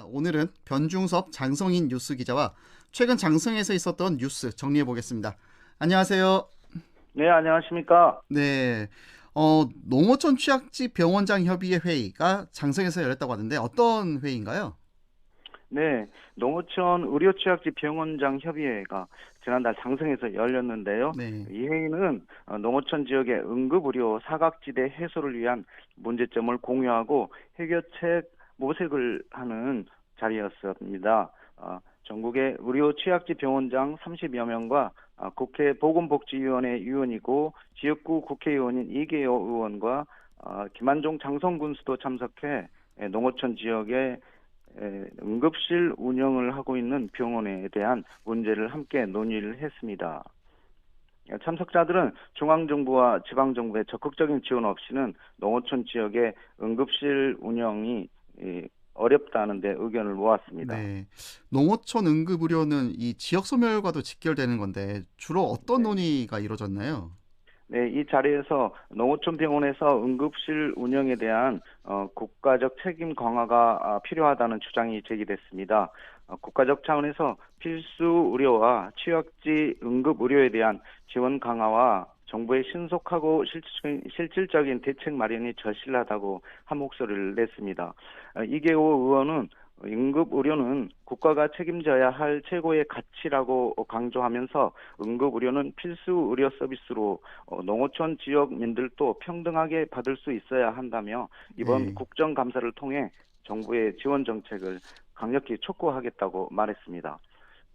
오늘은 변중섭 장성인 뉴스 기자와 최근 장성에서 있었던 뉴스 정리해 보겠습니다. 안녕하세요. 네, 안녕하십니까. 네, 농어촌 취약지 병원장 협의회 회의가 장성에서 열렸다고 하는데 어떤 회의인가요? 네, 농어촌 의료취약지 병원장 협의회가 지난달 장성에서 열렸는데요. 네, 이 회의는 농어촌 지역의 응급의료 사각지대 해소를 위한 문제점을 공유하고 해결책 모색을 하는 자리였습니다. 전국의 의료취약지 병원장 30여 명과 국회 보건복지위원회 위원이고 지역구 국회의원인 이계호 의원과 김한종 장성군 수도 참석해 농어촌 지역의 응급실 운영을 하고 있는 병원에 대한 문제를 함께 논의를 했습니다. 참석자들은 중앙정부와 지방정부의 적극적인 지원 없이는 농어촌 지역의 응급실 운영이 어렵다는 데 의견을 모았습니다. 네. 농어촌 응급의료는 이 지역 소멸과도 직결되는 건데 주로 어떤 네. 논의가 이루어졌나요? 네, 이 자리에서 농어촌 병원에서 응급실 운영에 대한 국가적 책임 강화가 필요하다는 주장이 제기됐습니다. 국가적 차원에서 필수 의료와 취약지 응급 의료에 대한 지원 강화와 정부의 신속하고 실질적인 대책 마련이 절실하다고 한 목소리를 냈습니다. 이계호 의원은 응급의료는 국가가 책임져야 할 최고의 가치라고 강조하면서 응급의료는 필수 의료 서비스로 농어촌 지역민들도 평등하게 받을 수 있어야 한다며 이번 네. 국정감사를 통해 정부의 지원 정책을 강력히 촉구하겠다고 말했습니다.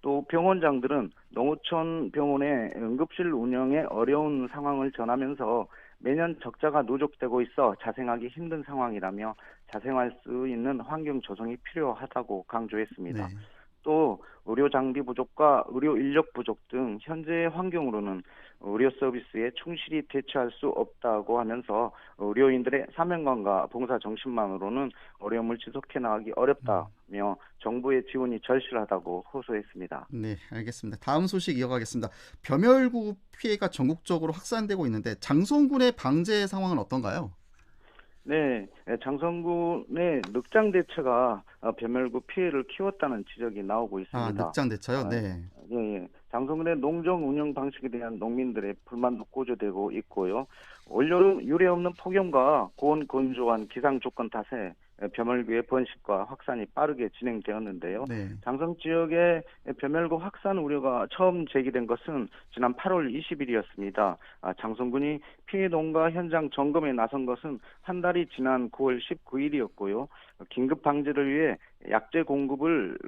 또 병원장들은 농어촌 병원의 응급실 운영에 어려운 상황을 전하면서 매년 적자가 누적되고 있어 자생하기 힘든 상황이라며 자생할 수 있는 환경 조성이 필요하다고 강조했습니다. 네. 또 의료 장비 부족과 의료 인력 부족 등 현재의 환경으로는 의료 서비스에 충실히 대처할 수 없다고 하면서 의료인들의 사명감과 봉사 정신만으로는 어려움을 지속해 나가기 어렵다며 정부의 지원이 절실하다고 호소했습니다. 네, 알겠습니다. 다음 소식 이어가겠습니다. 병멸구 피해가 전국적으로 확산되고 있는데 장성군의 방제 상황은 어떤가요? 네, 장성군의 늑장 대처가 변멸구 피해를 키웠다는 지적이 나오고 아, 있습니다. 늑장 대처요? 아, 네. 예, 예. 장성군의 농정 운영 방식에 대한 농민들의 불만도 고조되고 있고요. 올여름 유례 없는 폭염과 고온 건조한 기상 조건 탓에 벼멸구의 번식과 확산이 빠르게 진행되었는데요. 네. 장성 지역의 벼멸구 확산 우려가 처음 제기된 것은 지난 8월 20일이었습니다. 장성군이 피해 농가 현장 점검에 나선 것은 한 달이 지난 9월 19일이었고요. 긴급 방제를 위해 약재 공급을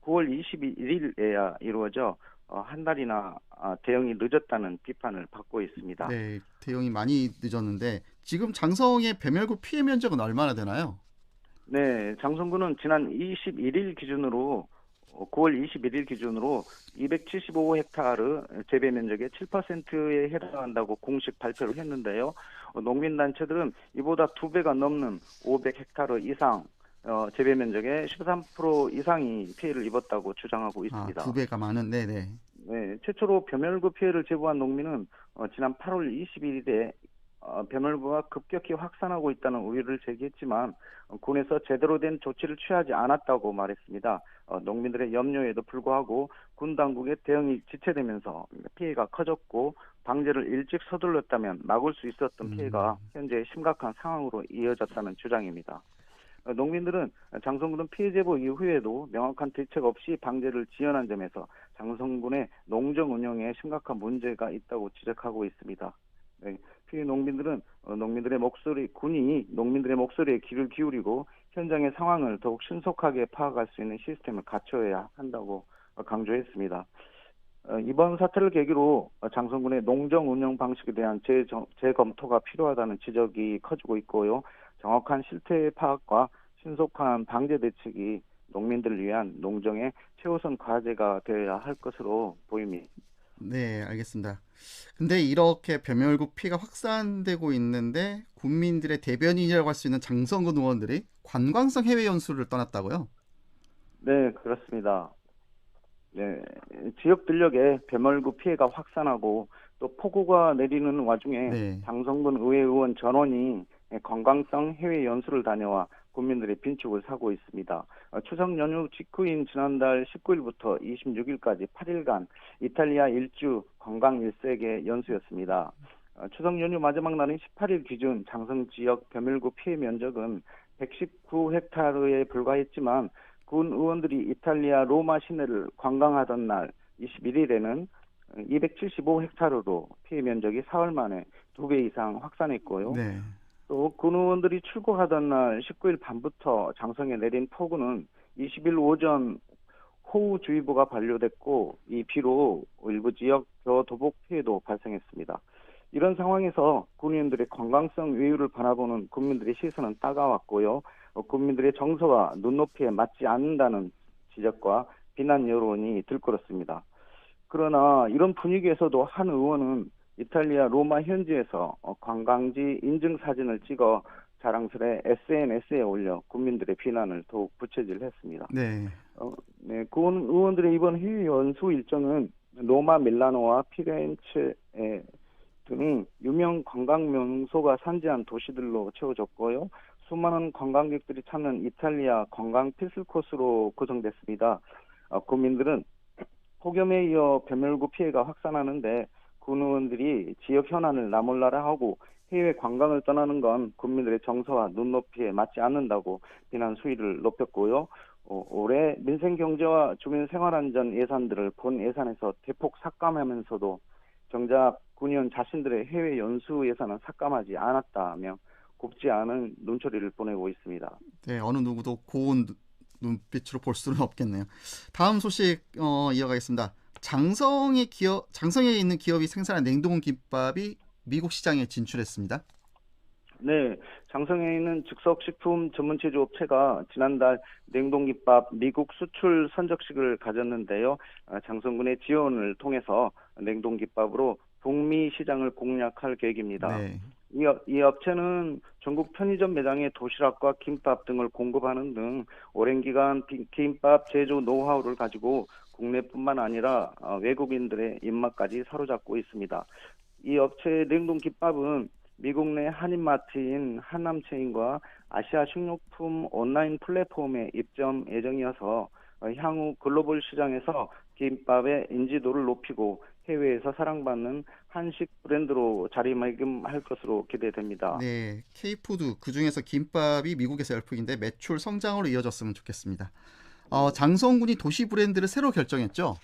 9월 21일에야 이루어져 한 달이나 대응이 늦었다는 비판을 받고 있습니다. 네, 대응이 많이 늦었는데 지금 장성의 배멸구 피해 면적은 얼마나 되나요? 네, 장성군은 지난 21일 기준으로 9월 21일 기준으로 275헥타르 재배 면적의 7%에 해당한다고 공식 발표를 했는데요. 농민단체들은 이보다 2배가 넘는 500헥타르 이상 재배 면적의 13% 이상이 피해를 입었다고 주장하고 아, 있습니다. 두 배가 많은. 네네. 네, 최초로 벼멸구 피해를 제보한 농민은 지난 8월 20일에 벼멸구가 급격히 확산하고 있다는 우려를 제기했지만 군에서 제대로 된 조치를 취하지 않았다고 말했습니다. 농민들의 염려에도 불구하고 군 당국의 대응이 지체되면서 피해가 커졌고 방제를 일찍 서둘렀다면 막을 수 있었던 피해가 현재 심각한 상황으로 이어졌다는 주장입니다. 농민들은 장성군은 피해 제보 이후에도 명확한 대책 없이 방제를 지연한 점에서 장성군의 농정 운영에 심각한 문제가 있다고 지적하고 있습니다. 네, 피해 농민들은 군이 농민들의 목소리에 귀를 기울이고 현장의 상황을 더욱 신속하게 파악할 수 있는 시스템을 갖춰야 한다고 강조했습니다. 이번 사태를 계기로 장성군의 농정 운영 방식에 대한 재검토가 필요하다는 지적이 커지고 있고요. 정확한 실태 파악과 신속한 방제 대책이 농민들을 위한 농정의 최우선 과제가 되어야 할 것으로 보입니다. 네, 알겠습니다. 근데 이렇게 배멸구 피해가 확산되고 있는데 국민들의 대변인이라고 할 수 있는 장성군 의원들이 관광성 해외 연수를 떠났다고요? 네, 그렇습니다. 네, 지역 들녘에 벼멀구 피해가 확산하고 또 폭우가 내리는 와중에 네. 장성군 의회 의원 전원이 관광성 해외 연수를 다녀와 국민들의 빈축을 사고 있습니다. 추석 연휴 직후인 지난달 19일부터 26일까지 8일간 이탈리아 일주 관광 일색의 연수였습니다. 추석 연휴 마지막 날인 18일 기준 장성 지역 벼멸구 피해 면적은 119헥타르에 불과했지만 군 의원들이 이탈리아 로마 시내를 관광하던 날 21일에는 275헥타르로 피해 면적이 사흘 만에 2배 이상 확산했고요. 네. 또 군 의원들이 출국하던 날 19일 밤부터 장성에 내린 폭우는 20일 오전 호우주의보가 발효됐고 이 비로 일부 지역 벼도복 피해도 발생했습니다. 이런 상황에서 군의원들의 관광성 외유를 바라보는 국민들의 시선은 따가웠고요. 국민들의 정서와 눈높이에 맞지 않는다는 지적과 비난 여론이 들끓었습니다. 그러나 이런 분위기에서도 한 의원은 이탈리아 로마 현지에서 관광지 인증 사진을 찍어 자랑스레 SNS에 올려 국민들의 비난을 더욱 부채질했습니다. 네. 네, 군 의원들의 이번 해외 연수 일정은 로마, 밀라노와 피렌체 등 유명 관광 명소가 산지한 도시들로 채워졌고요. 수많은 관광객들이 찾는 이탈리아 관광 필수 코스로 구성됐습니다. 국민들은 폭염에 이어 벼멸구 피해가 확산하는데 군 의원들이 지역 현안을 나몰라라 하고 해외 관광을 떠나는 건 국민들의 정서와 눈높이에 맞지 않는다고 비난 수위를 높였고요. 올해 민생경제와 주민 생활안전 예산들을 본 예산에서 대폭 삭감하면서도 정작 군의원 자신들의 해외 연수 예산은 삭감하지 않았다며 곱지 않은 눈초리를 보내고 있습니다. 네, 어느 누구도 고운 눈빛으로 볼 수는 없겠네요. 다음 소식 이어가겠습니다. 장성에 있는 기업이 생산한 냉동 김밥이 미국 시장에 진출했습니다. 네, 장성에 있는 즉석식품 전문 제조업체가 지난달 냉동김밥 미국 수출 선적식을 가졌는데요. 장성군의 지원을 통해서 냉동김밥으로 북미 시장을 공략할 계획입니다. 네. 이 업체는 전국 편의점 매장에 도시락과 김밥 등을 공급하는 등 오랜 기간 김밥 제조 노하우를 가지고 국내뿐만 아니라 외국인들의 입맛까지 사로잡고 있습니다. 이 업체의 냉동김밥은 미국 내 한인마트인 한남체인과 아시아 식료품 온라인 플랫폼에 입점 예정이어서 향후 글로벌 시장에서 김밥의 인지도를 높이고 해외에서 사랑받는 한식 브랜드로 자리매김할 것으로 기대됩니다. 네, K푸드 그중에서 김밥이 미국에서 열풍인데 매출 성장으로 이어졌으면 좋겠습니다. 장성군이 도시 브랜드를 새로 결정했죠?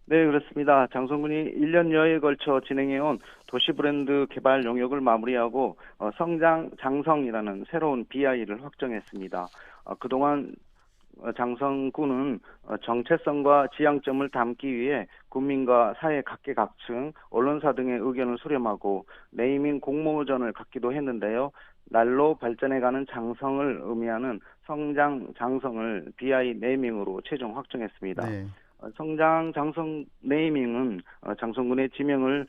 네, 그렇습니다. 장성군이 1년여에 걸쳐 진행해온 도시 브랜드 개발 용역을 마무리하고 성장 장성이라는 새로운 BI를 확정했습니다. 그동안 장성군은 정체성과 지향점을 담기 위해 국민과 사회 각계각층, 언론사 등의 의견을 수렴하고 네이밍 공모전을 갖기도 했는데요. 날로 발전해가는 장성을 의미하는 성장 장성을 BI 네이밍으로 최종 확정했습니다. 네. 성장 장성 네이밍은 장성군의 지명을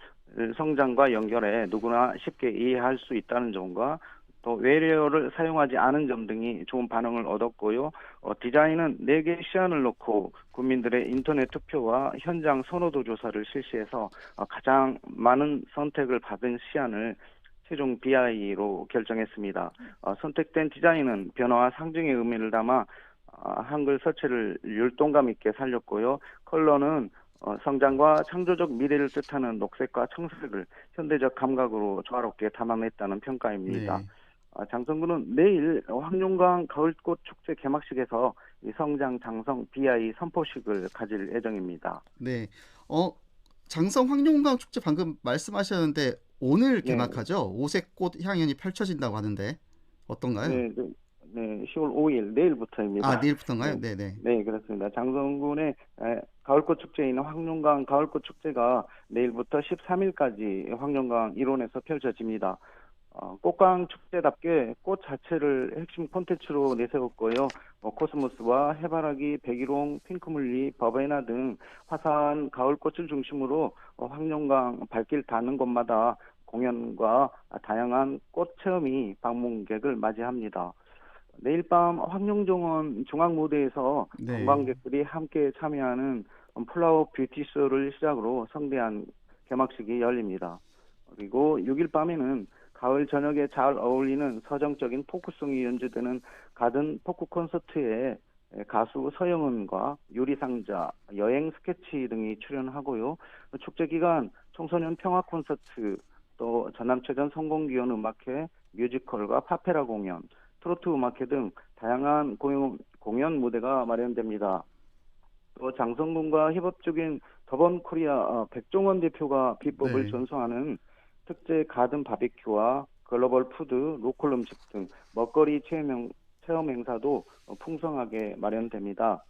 성장과 연결해 누구나 쉽게 이해할 수 있다는 점과 또 외래어를 사용하지 않은 점 등이 좋은 반응을 얻었고요. 디자인은 4개의 시안을 놓고 국민들의 인터넷 투표와 현장 선호도 조사를 실시해서 가장 많은 선택을 받은 시안을 최종 BI로 결정했습니다. 선택된 디자인은 변화와 상징의 의미를 담아 한글 서체를 율동감 있게 살렸고요. 컬러는 성장과 창조적 미래를 뜻하는 녹색과 청색을 현대적 감각으로 조화롭게 담아냈다는 평가입니다. 네. 장성군은 내일 황룡강 가을꽃 축제 개막식에서 이 성장 장성 BI 선포식을 가질 예정입니다. 네. 장성 황룡강 축제 방금 말씀하셨는데 오늘 네. 개막하죠? 오색꽃 향연이 펼쳐진다고 하는데 어떤가요? 네, 10월 5일 내일부터입니다. 내일부터인가요? 네, 네. 네, 그렇습니다. 장성군의 가을꽃 축제인 황룡강 가을꽃 축제가 내일부터 13일까지 황룡강 일원에서 펼쳐집니다. 꽃강 축제답게 꽃 자체를 핵심 콘텐츠로 내세웠고요. 코스모스와 해바라기, 백일홍, 핑크뮬리, 버베나 등 화사한 가을꽃을 중심으로 황룡강 발길 닿는 곳마다 공연과 다양한 꽃 체험이 방문객을 맞이합니다. 내일 밤 황룡정원 중앙무대에서 네. 관광객들이 함께 참여하는 플라워 뷰티쇼를 시작으로 성대한 개막식이 열립니다. 그리고 6일 밤에는 가을 저녁에 잘 어울리는 서정적인 포크송이 연주되는 가든 포크 콘서트에 가수 서영은과 유리상자, 여행 스케치 등이 출연하고요. 축제 기간 청소년 평화 콘서트, 또 전남체전 성공기원 음악회, 뮤지컬과 파페라 공연, 트로트 음악회 등 다양한 공연 무대가 마련됩니다. 또 장성군과 협업 중인 더번코리아 백종원 대표가 비법을 네. 전수하는 특제 가든 바비큐와 글로벌 푸드, 로컬 음식 등 먹거리 체험 행사도 풍성하게 마련됩니다.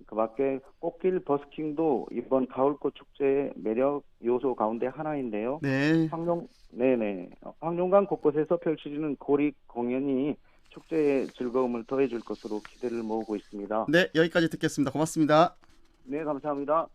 그 밖에 꽃길 버스킹도 이번 가을꽃 축제의 매력 요소 가운데 하나인데요. 네. 네네. 황룡강 곳곳에서 펼쳐지는 고리 공연이 축제의 즐거움을 더해줄 것으로 기대를 모으고 있습니다. 네, 여기까지 듣겠습니다. 고맙습니다. 네, 감사합니다.